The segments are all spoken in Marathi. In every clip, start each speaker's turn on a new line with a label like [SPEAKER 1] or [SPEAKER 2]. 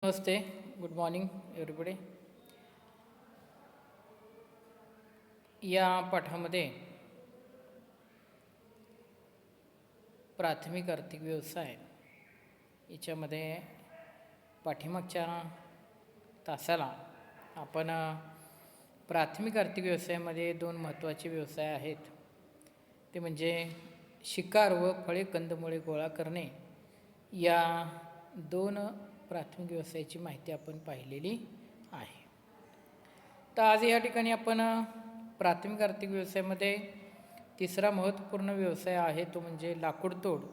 [SPEAKER 1] नमस्ते, गुड मॉर्निंग एव्हरीबडी. या पाठामध्ये प्राथमिक आर्थिक व्यवसाय याच्यामध्ये पाठीमागच्या तासाला आपण प्राथमिक आर्थिक व्यवसायामध्ये दोन महत्त्वाचे व्यवसाय आहेत. ते म्हणजे शिकार व फळे कंदमुळे गोळा करणे या दोन प्राथमिक व्यवसायाची माहिती आपण पाहिलेली आहे. तर आज या ठिकाणी आपण प्राथमिक आर्थिक व्यवसायामध्ये तिसरा महत्त्वपूर्ण व्यवसाय आहे तो म्हणजे लाकूडतोड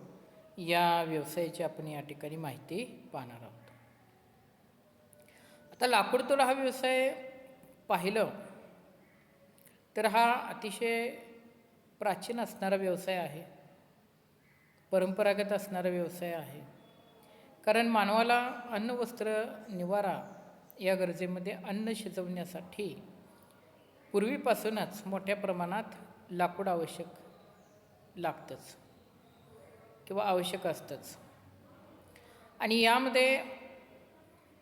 [SPEAKER 1] या व्यवसायाची आपण या ठिकाणी माहिती पाहणार आहोत. आता लाकूडतोड हा व्यवसाय पाहिलं तर हा अतिशय प्राचीन असणारा व्यवसाय आहे, परंपरागत असणारा व्यवसाय आहे. कारण मानवाला अन्न वस्त्र निवारा या गरजेमध्ये अन्न शिजवण्यासाठी पूर्वीपासूनच मोठ्या प्रमाणात लाकूड आवश्यक लागतंच किंवा आवश्यक असतंच. आणि यामध्ये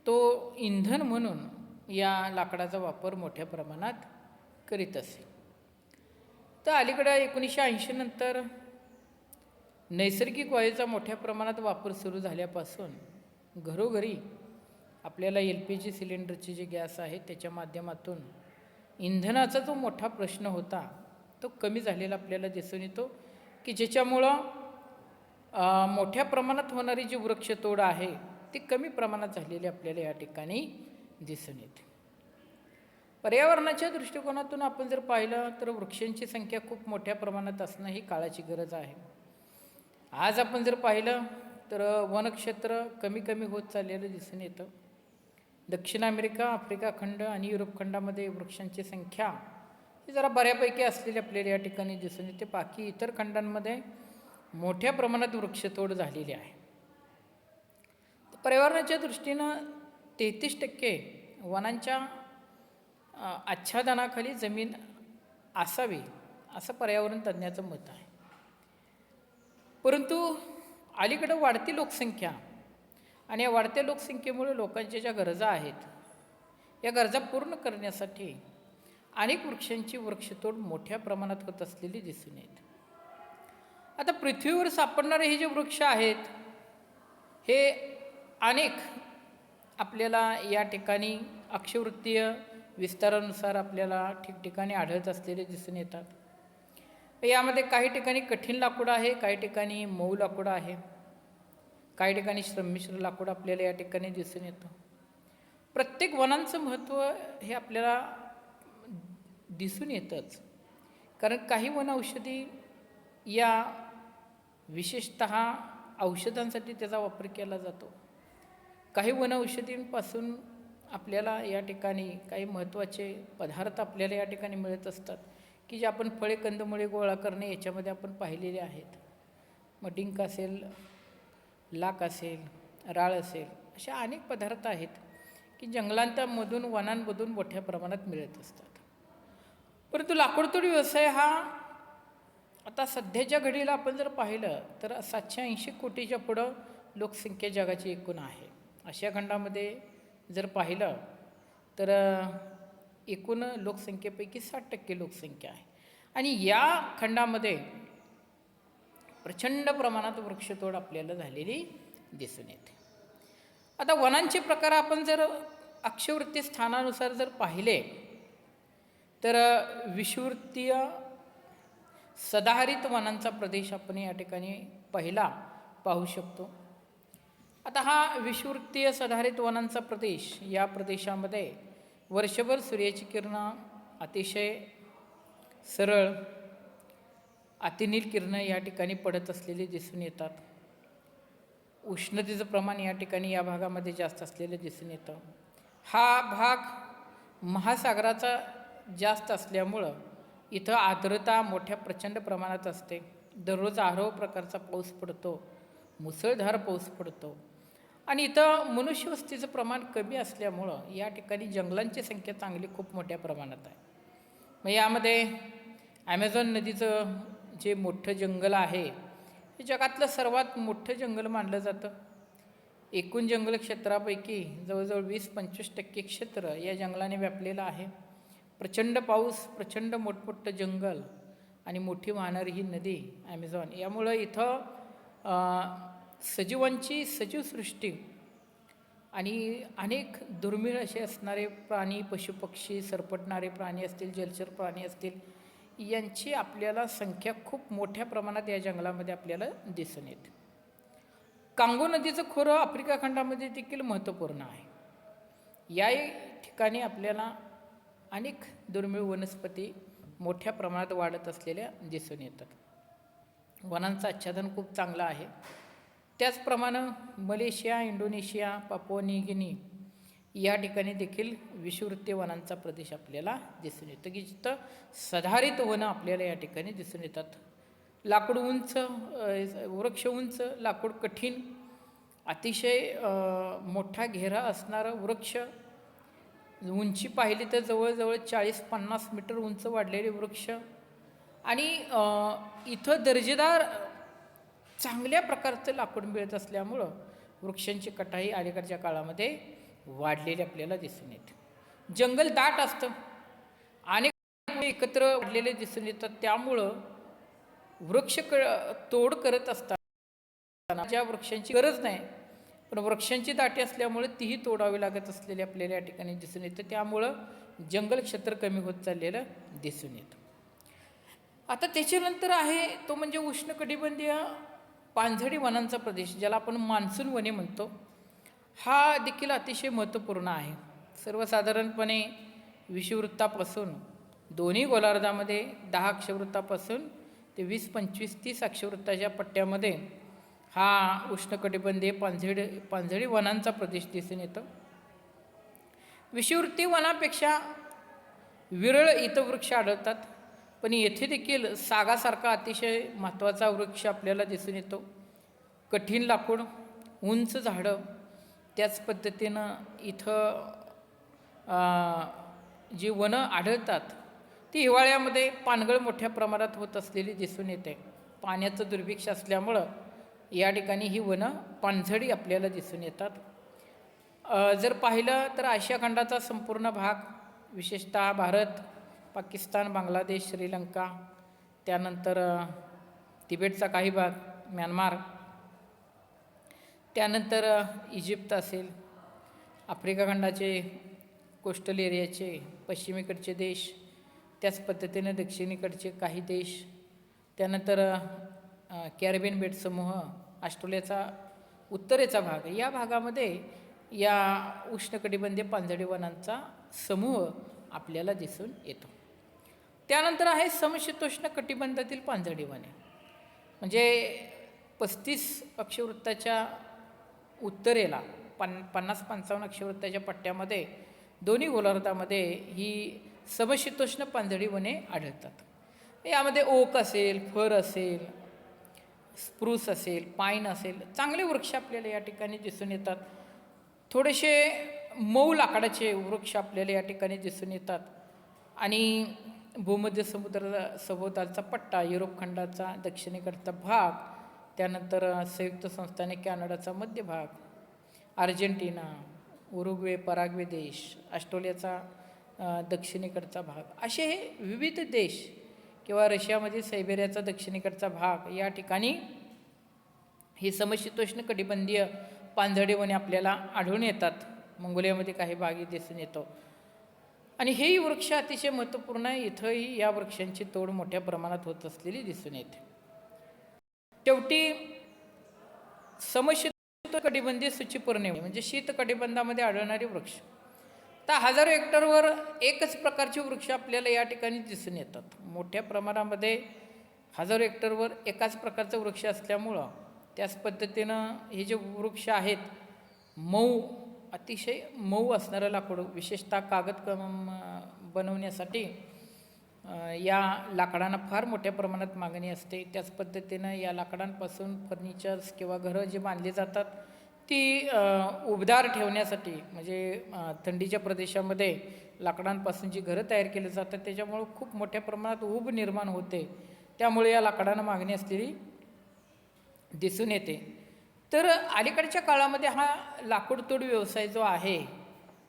[SPEAKER 1] तो इंधन म्हणून या लाकडाचा वापर मोठ्या प्रमाणात करीत असे. तर अलीकडं 1980 नंतर नैसर्गिक वायूचा मोठ्या प्रमाणात वापर सुरू झाल्यापासून घरोघरी आपल्याला LPG सिलेंडरचे जे गॅस आहेत त्याच्या माध्यमातून इंधनाचा जो मोठा प्रश्न होता तो कमी झालेला आपल्याला दिसून येतो, की ज्याच्यामुळं मोठ्या प्रमाणात होणारी जी वृक्षतोड आहे ती कमी प्रमाणात झालेली आपल्याला या ठिकाणी दिसून येते. पर्यावरणाच्या दृष्टिकोनातून आपण जर पाहिलं तर वृक्षांची संख्या खूप मोठ्या प्रमाणात असणं ही काळाची गरज आहे. आज आपण जर पाहिलं तर वनक्षेत्र कमी कमी होत चाललेलं दिसून येतं. दक्षिण अमेरिका, आफ्रिका खंड आणि युरोप खंडामध्ये वृक्षांची संख्या ही जरा बऱ्यापैकी असलेली आपल्याला या ठिकाणी दिसून येते. बाकी इतर खंडांमध्ये मोठ्या प्रमाणात वृक्षतोड झालेली आहे. पर्यावरणाच्या दृष्टीनं 33% वनांच्या आच्छादनाखाली जमीन असावी असं पर्यावरण तज्ज्ञाचं मत आहे. परंतु अलीकडं वाढती लोकसंख्या आणि या वाढत्या लोकसंख्येमुळे लोकांच्या ज्या गरजा आहेत या गरजा पूर्ण करण्यासाठी अनेक वृक्षांची वृक्षतोड मोठ्या प्रमाणात होत असलेली दिसून येते. आता पृथ्वीवर सापडणारे हे जे वृक्ष आहेत हे अनेक आपल्याला या ठिकाणी अक्षवृत्तीय विस्तारानुसार आपल्याला ठिकठिकाणी आढळत असलेले दिसून येतात. यामध्ये काही ठिकाणी कठीण लाकूड आहे, काही ठिकाणी मऊ लाकूड आहे, काही ठिकाणी श्रममिश्र लाकूड आपल्याला या ठिकाणी दिसून येतं. प्रत्येक वनांचं महत्त्व हे आपल्याला दिसून येतंच. कारण काही वन औषधी या विशेषतः औषधांसाठी त्याचा वापर केला जातो. काही वन औषधींपासून आपल्याला या ठिकाणी काही महत्त्वाचे पदार्थ आपल्याला या ठिकाणी मिळत असतात की जे आपण फळे कंदमुळे गोळा करणे याच्यामध्ये आपण पाहिलेले आहेत. मग डिंक असेल, लाक असेल, राळ असेल, अशा अनेक पदार्थ आहेत की जंगलांमधून वनांमधून मोठ्या प्रमाणात मिळत असतात. परंतु लाकूडतोड व्यवसाय हा आता सध्याच्या घडीला आपण जर पाहिलं तर 780 कोटीच्या पुढं लोकसंख्या जगाची एकूण आहे. आशिया खंडामध्ये जर पाहिलं तर एकूण लोकसंख्येपैकी 60% लोकसंख्या आहे. आणि या खंडामध्ये प्रचंड प्रमाणात वृक्षतोड आपल्याला झालेली दिसून येते. आता वनांचे प्रकार आपण जर अक्षवृत्ती स्थानानुसार जर पाहिले तर विषुववृत्तीय सदाहरित वनांचा प्रदेश आपण या ठिकाणी पहिला पाहू शकतो. आता हा विषुववृत्तीय सदाहरित वनांचा प्रदेश, या प्रदेशामध्ये वर्षभर सूर्याची किरणं अतिशय सरळ अतिनील किरणं या ठिकाणी पडत असलेली दिसून येतात. उष्णतेचं प्रमाण या ठिकाणी या भागामध्ये जास्त असलेलं दिसून येतं. हा भाग महासागराचा जास्त असल्यामुळं इथं आर्द्रता मोठ्या प्रचंड प्रमाणात असते. दररोज आरव प्रकारचा पाऊस पडतो, मुसळधार पाऊस पडतो. आणि इथं मनुष्यवस्तीचं प्रमाण कमी असल्यामुळं या ठिकाणी जंगलांची संख्या चांगली खूप मोठ्या प्रमाणात आहे. मग यामध्ये ॲमेझॉन नदीचं जे मोठं जंगल आहे हे जगातलं सर्वात मोठं जंगल मानलं जातं. एकूण जंगल क्षेत्रापैकी जवळजवळ 20-25% क्षेत्र या जंगलाने व्यापलेलं आहे. प्रचंड पाऊस, प्रचंड मोठमोठं जंगल आणि मोठी वाहणारी ही नदी ॲमेझॉन, यामुळं इथं सजीवांची सजीवसृष्टी आणि अनेक दुर्मिळ असे असणारे प्राणी, पशुपक्षी, सरपटणारे प्राणी असतील, जलचर प्राणी असतील, यांची आपल्याला संख्या खूप मोठ्या प्रमाणात या जंगलामध्ये आपल्याला दिसून येते. कांगो नदीचं खोरं आफ्रिका खंडामध्ये देखील महत्त्वपूर्ण आहे. या ठिकाणी आपल्याला अनेक दुर्मिळ वनस्पती मोठ्या प्रमाणात वाढत असलेल्या दिसून येतात. वनांचं आच्छादन खूप चांगलं आहे. त्याचप्रमाणे Malaysia, Indonesia, Papua New Guinea या ठिकाणी देखील विषुववृत्तीय वनांचा प्रदेश आपल्याला दिसून येतो, की जिथं सधारित वनं आपल्याला या ठिकाणी दिसून येतात. लाकूड उंच, वृक्ष उंच, लाकूड कठीण, अतिशय मोठा घेरा असणारं वृक्ष, उंची पाहिली तर जवळजवळ 40-50 मीटर उंच वाढलेले वृक्ष आणि इथं दर्जेदार चांगल्या प्रकारचं लाकूड मिळत असल्यामुळं वृक्षांची कटाई अलीकडच्या काळामध्ये वाढलेली आपल्याला दिसून येते. जंगल दाट असतं, अनेक एकत्र वाढलेले दिसून येतात. त्यामुळं वृक्ष तोड करत असताना ज्या वृक्षांची गरज नाही पण वृक्षांची दाटी असल्यामुळे तीही तोडावी लागत असलेली आपल्याला या ठिकाणी दिसून येतं. त्यामुळं जंगल क्षेत्र कमी होत चाललेलं दिसून येतं. आता त्याच्यानंतर आहे तो म्हणजे उष्णकटिबंधीय पानझडी वनांचा प्रदेश, ज्याला आपण मान्सून वने म्हणतो. हा देखील अतिशय महत्त्वपूर्ण आहे. सर्वसाधारणपणे विषुववृत्तापासून दोन्ही गोलार्धामध्ये 10 अक्षवृत्तापासून ते 20-25-30 अक्षवृत्ताच्या पट्ट्यामध्ये हा उष्णकटिबंधीय पानझडी वनांचा प्रदेश दिसून येतो. विषुववृत्तीय वनापेक्षा विरळ इतर वृक्ष आढळतात, पण येथे देखील सागासारखा अतिशय महत्त्वाचा वृक्ष आपल्याला दिसून येतो. कठीण लाकूड, उंच झाडं, त्याच पद्धतीनं इथं जी वनं आढळतात ती हिवाळ्यामध्ये पानगळ मोठ्या प्रमाणात होत असलेली दिसून येते. पाण्याचं दुर्भिक्ष असल्यामुळं या ठिकाणी ही वनं पानझडी आपल्याला दिसून येतात. जर पाहिलं तर आशिया खंडाचा संपूर्ण भाग, विशेषतः भारत, पाकिस्तान, बांगलादेश, श्रीलंका, त्यानंतर तिबेटचा काही भाग, म्यानमार, त्यानंतर इजिप्त असेल, आफ्रिका खंडाचे कोस्टल एरियाचे पश्चिमेकडचे देश, त्याच पद्धतीने दक्षिणेकडचे काही देश, त्यानंतर कॅरिबियन बेट समूह, ऑस्ट्रेलियाचा उत्तरेचा भाग, या भागामध्ये या उष्णकटिबंधीय पानझडी वनांचा समूह आपल्याला दिसून येतो. त्यानंतर आहे समशीतोष्ण कटिबंधातील पानझडी वने, म्हणजे 35 अक्षवृत्ताच्या उत्तरेला 50-55 अक्षवृत्ताच्या पट्ट्यामध्ये दोन्ही गोलार्धामध्ये ही समशीतोष्ण पानझडी वने आढळतात. यामध्ये ओक असेल, फर असेल, स्प्रूस असेल, पाईन असेल, चांगले वृक्ष आपल्याला या ठिकाणी दिसून येतात. थोडेसे मऊ लाकडाचे वृक्ष आपल्याला या ठिकाणी दिसून येतात. आणि भूमध्य सभोवतालचा पट्टा, युरोप खंडाचा दक्षिणेकडचा भाग, त्यानंतर संयुक्त संस्थाने कॅनडाचा मध्य भाग, अर्जेंटिना, उरुग्वे, पराग्वे देश, ऑस्ट्रेलियाचा दक्षिणेकडचा भाग, असे हे विविध देश, किंवा रशियामध्ये सायबेरियाचा दक्षिणेकडचा भाग, या ठिकाणी ही समशीतोष्ण कटिबंधीय पानझडी वने आपल्याला आढळून येतात. मंगोलियामध्ये काही भाग दिसून येतो. आणि हेही वृक्ष अतिशय महत्त्वपूर्ण आहे. इथंही या वृक्षांची तोड मोठ्या प्रमाणात होत असलेली दिसून येते. शेवटी समशीतोष्ण कटिबंधीय सूचीपर्णिम म्हणजे शीत कटिबंधामध्ये आढळणारे वृक्ष. तर 1000 हेक्टरवर एकच प्रकारचे वृक्ष आपल्याला या ठिकाणी दिसून येतात. मोठ्या प्रमाणामध्ये 1000 हेक्टरवर एकाच प्रकारचं वृक्ष असल्यामुळं त्याच पद्धतीनं हे जे वृक्ष आहेत, मऊ, अतिशय मऊ असणारं लाकूड, विशेषतः कागद बनवण्यासाठी या लाकडांना फार मोठ्या प्रमाणात मागणी असते. त्याच पद्धतीनं या लाकडांपासून फर्निचर्स किंवा घरं जी बांधली जातात ती उबदार ठेवण्यासाठी, म्हणजे थंडीच्या प्रदेशामध्ये लाकडांपासून जी घरं तयार केली जातात त्याच्यामुळं खूप मोठ्या प्रमाणात ऊब निर्माण होते. त्यामुळे या लाकडांना मागणी असलेली दिसून येते. तर अलीकडच्या काळामध्ये हा लाकूडतोड व्यवसाय जो आहे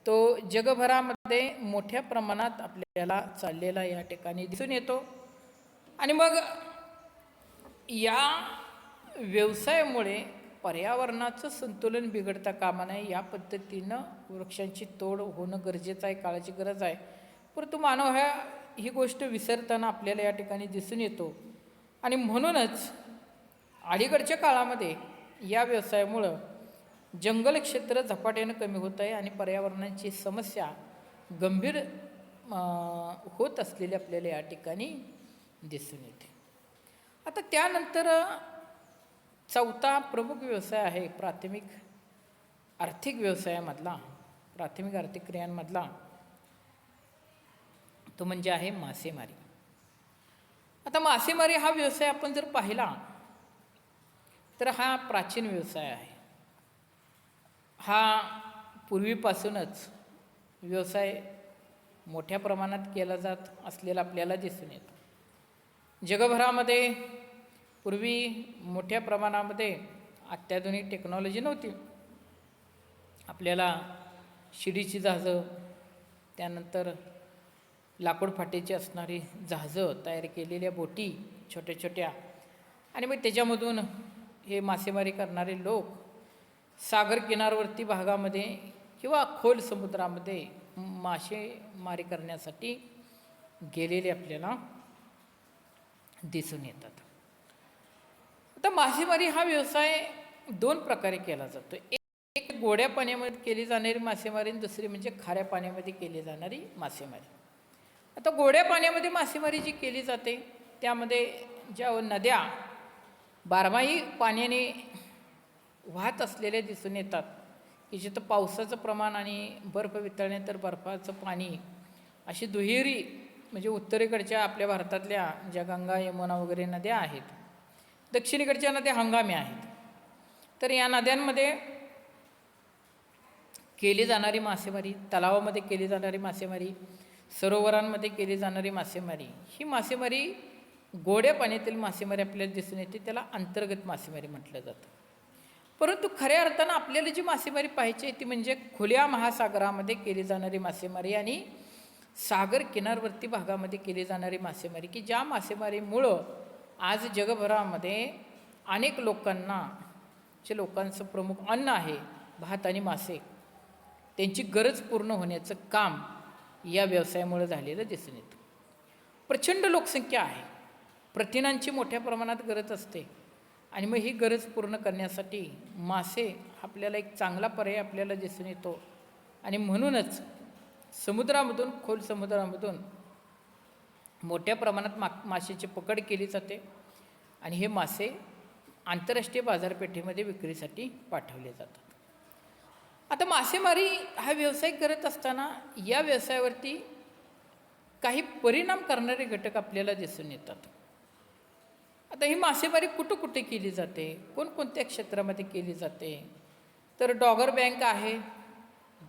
[SPEAKER 1] तो जगभरामध्ये मोठ्या प्रमाणात आपल्याला चाललेला या ठिकाणी दिसून येतो. आणि मग या व्यवसायामुळे पर्यावरणाचं संतुलन बिघडता कामा नये, या पद्धतीनं वृक्षांची तोड होणं गरजेचं आहे, काळाची गरज आहे. परंतु मानव ही गोष्ट विसरताना आपल्याला या ठिकाणी दिसून येतो. आणि म्हणूनच अलीकडच्या काळामध्ये या व्यवसायामुळं जंगल क्षेत्र झपाट्यानं कमी होत आहे आणि पर्यावरणाची समस्या गंभीर होत असलेली आपल्याला या ठिकाणी दिसून येते. आता त्यानंतर चौथा प्रमुख व्यवसाय आहे प्राथमिक आर्थिक व्यवसायामधला, प्राथमिक आर्थिक क्रियांमधला, तो म्हणजे आहे मासेमारी. आता मासेमारी हा व्यवसाय आपण जर पाहिला तर हा प्राचीन व्यवसाय आहे. हा पूर्वीपासूनच व्यवसाय मोठ्या प्रमाणात केला जात असलेला आपल्याला दिसून येतो. जगभरामध्ये पूर्वी मोठ्या प्रमाणामध्ये अत्याधुनिक टेक्नॉलॉजी नव्हती. आपल्याला शिडीची जहाजं, त्यानंतर लाकूड फाटेची असणारी जहाजं, तयार केलेल्या बोटी छोट्या छोट्या, आणि मग त्याच्यामधून हे मासेमारी करणारे लोक सागर किनारवर्ती भागामध्ये किंवा खोल समुद्रामध्ये मासेमारी करण्यासाठी गेलेले आपल्याला दिसून येतात. आता मासेमारी हा व्यवसाय दोन प्रकारे केला जातो. एक गोड्या पाण्यामध्ये केली जाणारी मासेमारी आणि दुसरी म्हणजे खाऱ्या पाण्यामध्ये केली जाणारी मासेमारी. आता गोड्या पाण्यामध्ये मासेमारी जी केली जाते त्यामध्ये ज्या नद्या बारमाही पाण्याने वाहत असलेल्या दिसून येतात, की जिथं पावसाचं प्रमाण आणि बर्फ वितळणे तर बर्फाचं पाणी, अशी दुहेरी म्हणजे उत्तरेकडच्या आपल्या भारतातल्या ज्या गंगा यमुना वगैरे नद्या आहेत, दक्षिणेकडच्या नद्या हंगामी आहेत. तर या नद्यांमध्ये केली जाणारी मासेमारी, तलावामध्ये केली जाणारी मासेमारी, सरोवरांमध्ये केली जाणारी मासेमारी, ही मासेमारी गोड्या पाण्यातील मासेमारी आपल्याला दिसून येते. त्याला अंतर्गत मासेमारी म्हटलं जातं. परंतु खऱ्या अर्थानं आपल्याला जी मासेमारी पाहायची ती म्हणजे खुल्या महासागरामध्ये केली जाणारी मासेमारी आणि सागर किनारवर्ती भागामध्ये केली जाणारी मासेमारी, की ज्या मासेमारीमुळं आज जगभरामध्ये अनेक लोकांचं प्रमुख अन्न आहे भात आणि मासे, त्यांची गरज पूर्ण होण्याचं काम या व्यवसायामुळे झालेलं दिसून येतं. प्रचंड लोकसंख्या आहे, प्रथिनांची मोठ्या प्रमाणात गरज असते आणि मग ही गरज पूर्ण करण्यासाठी मासे आपल्याला एक चांगला पर्याय आपल्याला दिसून येतो. आणि म्हणूनच समुद्रामधून, खोल समुद्रामधून मोठ्या प्रमाणात माशाची पकड केली जाते आणि हे मासे आंतरराष्ट्रीय बाजारपेठेमध्ये विक्रीसाठी पाठवले जातात. आता मासेमारी हा व्यवसाय करत असताना या व्यवसायावरती काही परिणाम करणारे घटक आपल्याला दिसून येतात. आता ही मासेमारी कुठं कुठे केली जाते, कोणकोणत्या क्षेत्रामध्ये केली जाते, तर डॉगर बँक आहे,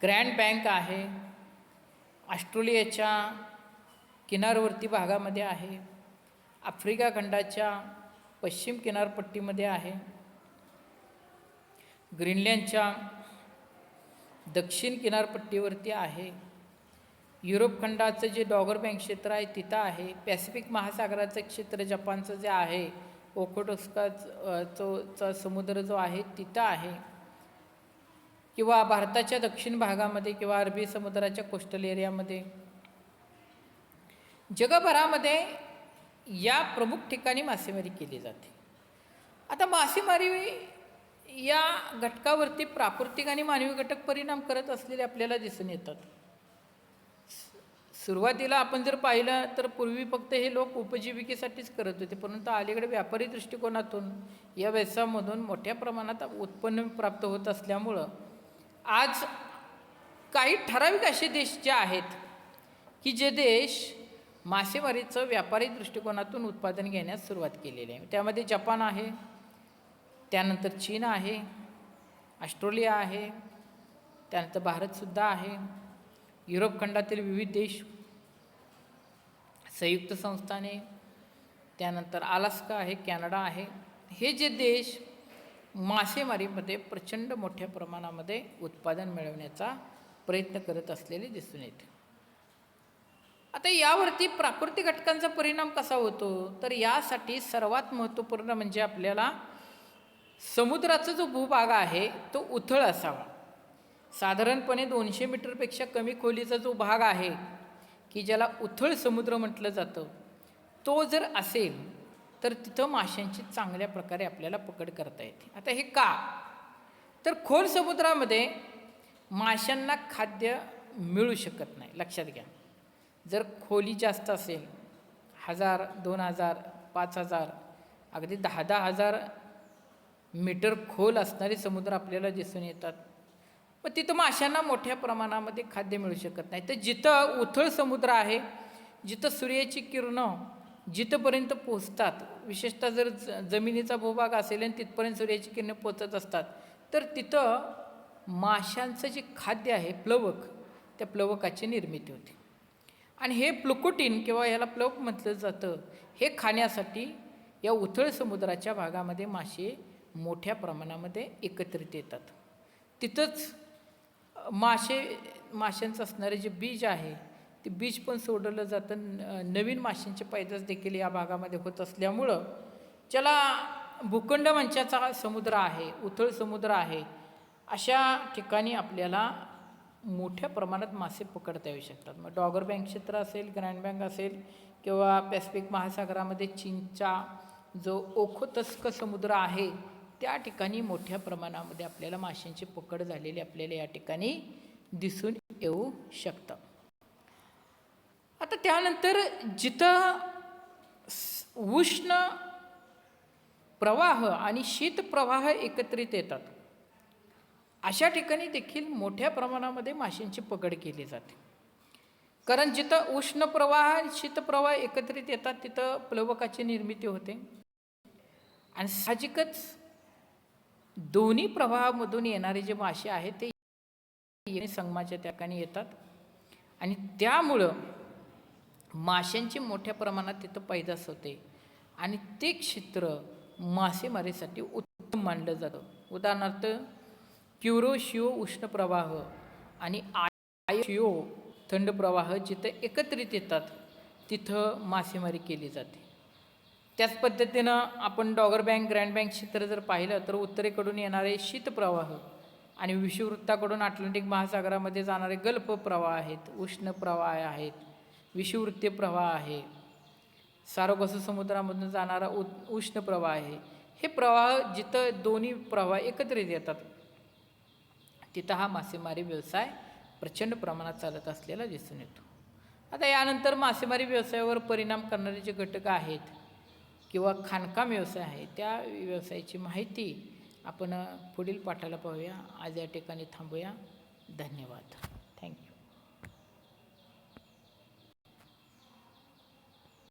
[SPEAKER 1] ग्रँड बँक आहे, ऑस्ट्रेलियाच्या किनारवर्ती भागामध्ये आहे, आफ्रिका खंडाच्या पश्चिम किनारपट्टीमध्ये आहे, ग्रीनलँडच्या दक्षिण किनारपट्टीवरती आहे, युरोप खंडाचं जे डॉगर बँक क्षेत्र आहे तिथं आहे, पॅसिफिक महासागराचं क्षेत्र जपानचं जे आहे, ओखोटस्काचा समुद्र जो आहे तिथं आहे, किंवा भारताच्या दक्षिण भागामध्ये किंवा अरबी समुद्राच्या कोस्टल एरियामध्ये. जगभरामध्ये या प्रमुख ठिकाणी मासेमारी केली जाते. आता मासेमारी या घटकावरती प्राकृतिक आणि मानवी घटक परिणाम करत असलेले आपल्याला दिसून येतात. सुरुवातीला आपण जर पाहिलं तर पूर्वी फक्त हे लोक उपजीविकेसाठीच करत होते, परंतु अलीकडे व्यापारी दृष्टिकोनातून या व्यवसायामधून मोठ्या प्रमाणात उत्पन्न प्राप्त होत असल्यामुळं आज काही ठराविक असे देश जे आहेत की जे देश मासेमारीचं व्यापारी दृष्टिकोनातून उत्पादन घेण्यास सुरुवात केलेली आहे. त्यामध्ये जपान आहे, त्यानंतर चीन आहे, ऑस्ट्रेलिया आहे, त्यानंतर भारतसुद्धा आहे, युरोप खंडातील विविध देश, संयुक्त संस्थाने, त्यानंतर अलास्का आहे, कॅनडा आहे. हे जे देश मासेमारीमध्ये प्रचंड मोठ्या प्रमाणामध्ये उत्पादन मिळवण्याचा प्रयत्न करत असलेले दिसून येते. आता यावरती प्राकृतिक घटकांचा परिणाम कसा होतो, तर यासाठी सर्वात महत्त्वपूर्ण म्हणजे आपल्याला समुद्राचा जो भूभाग आहे तो उथळ असावा. साधारणपणे 200 मीटरपेक्षा कमी खोलीचा जो भाग आहे की ज्याला उथळ समुद्र म्हटलं जातं, तो जर असेल तर तिथं माशांची चांगल्या प्रकारे आपल्याला पकड करता येते. आता हे का, तर खोल समुद्रामध्ये माशांना खाद्य मिळू शकत नाही. लक्षात घ्या, जर खोली जास्त असेल, 1000, 2000, 5000, अगदी 10,000 मीटर खोल असणारे समुद्र आपल्याला दिसून येतात. पण तिथं माशांना मोठ्या प्रमाणामध्ये खाद्य मिळू शकत नाही. तर जिथं उथळ समुद्र आहे, जिथं सूर्याची किरणं जिथपर्यंत पोचतात, विशेषतः जर जमिनीचा भूभाग असेल आणि तिथपर्यंत सूर्याची किरणं पोचत असतात, तर तिथं माशांचं जे खाद्य आहे प्लवक, त्या प्लवकाची निर्मिती होते. आणि हे प्लुकोटीन किंवा याला प्लवक म्हटलं जातं, हे खाण्यासाठी या उथळ समुद्राच्या भागामध्ये मासे मोठ्या प्रमाणामध्ये एकत्रित येतात. तिथंच माशांचं असणारे जे बीज आहे ते बीज पण सोडलं जातं. नवीन माशांचे पैदास देखील या भागामध्ये होत असल्यामुळं ज्याला भूखंड मंचाचा समुद्र आहे, उथळ समुद्र आहे, अशा ठिकाणी आपल्याला मोठ्या प्रमाणात मासे पकडता येऊ शकतात. मग डॉगर बँक क्षेत्र असेल, ग्रँड बँक असेल किंवा पॅसिफिक महासागरामध्ये चीनचा जो ओखोत्स्क समुद्र आहे, त्या ठिकाणी मोठ्या प्रमाणामध्ये आपल्याला माशांची पकड झालेली आपल्याला या ठिकाणी दिसून येऊ शकतं. आता त्यानंतर जिथं उष्ण प्रवाह आणि शीत प्रवाह एकत्रित येतात, अशा ठिकाणी देखील मोठ्या प्रमाणामध्ये माशांची पकड केली जाते. कारण जिथं उष्ण प्रवाह आणि शीतप्रवाह एकत्रित येतात तिथं प्लवकाची निर्मिती होते. आणि साहजिकच दोन्ही प्रवाहामधून येणारे जे मासे आहेत ते संगमाच्या ठिकाणी येतात आणि त्यामुळं माशांची मोठ्या प्रमाणात तिथं पैदास होते आणि ते क्षेत्र मासेमारीसाठी उत्तम मानलं जातं. उदाहरणार्थ क्युरोशिओ उष्ण प्रवाह आणि आयोशिओ थंड प्रवाह जिथं एकत्रित येतात तिथं मासेमारी केली जाते. त्याच पद्धतीनं आपण डॉगर बँक, ग्रँड बँक क्षेत्र जर पाहिलं तर उत्तरेकडून येणारे शीतप्रवाह आणि विषुववृत्ताकडून अटलांटिक महासागरामध्ये जाणारे गल्फ प्रवाह आहेत, उष्ण प्रवाह आहेत, विषुववृत्तीय प्रवाह आहे, सारोगसो समुद्रामधून जाणारा उष्ण प्रवाह आहे. हे प्रवाह जिथं दोन्ही प्रवाह एकत्रित येतात तिथं हा मासेमारी व्यवसाय प्रचंड प्रमाणात चालत असलेला दिसून येतो. आता यानंतर मासेमारी व्यवसायावर परिणाम करणारे जे घटक आहेत किंवा खाणकाम व्यवसाय आहे, त्या व्यवसायाची माहिती आपण पुढील पाठाला पाहूया. आज या ठिकाणी थांबूया. धन्यवाद. थँक्यू.